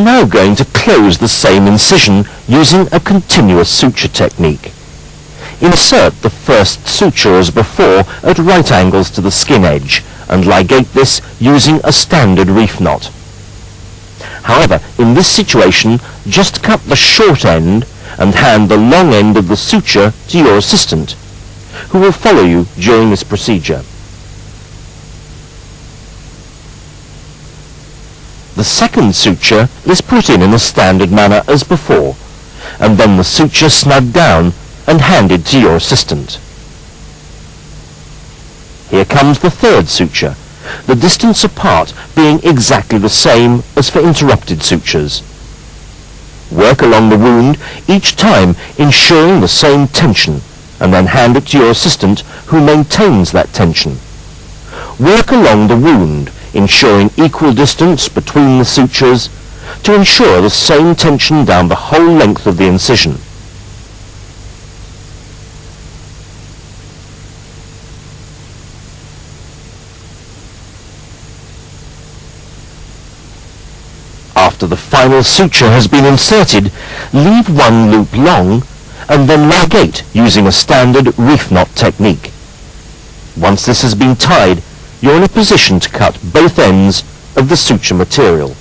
now going to close the same incision using a continuous suture technique. Insert the first suture as before at right angles to the skin edge and ligate this using a standard reef knot. However, in this situation, just cut the short end and hand the long end of the suture to your assistant, who will follow you during this procedure. The second suture is put in a standard manner as before, and then the suture snugged down and handed to your assistant. Here comes the third suture, the distance apart being exactly the same as for interrupted sutures. Work along the wound each time ensuring the same tension, and then hand it to your assistant who maintains that tension. Work along the wound, ensuring equal distance between the sutures to ensure the same tension down the whole length of the incision. After the final suture has been inserted, leave one loop long and then ligate using a standard reef knot technique. Once this has been tied, you're in a position to cut both ends of the suture material.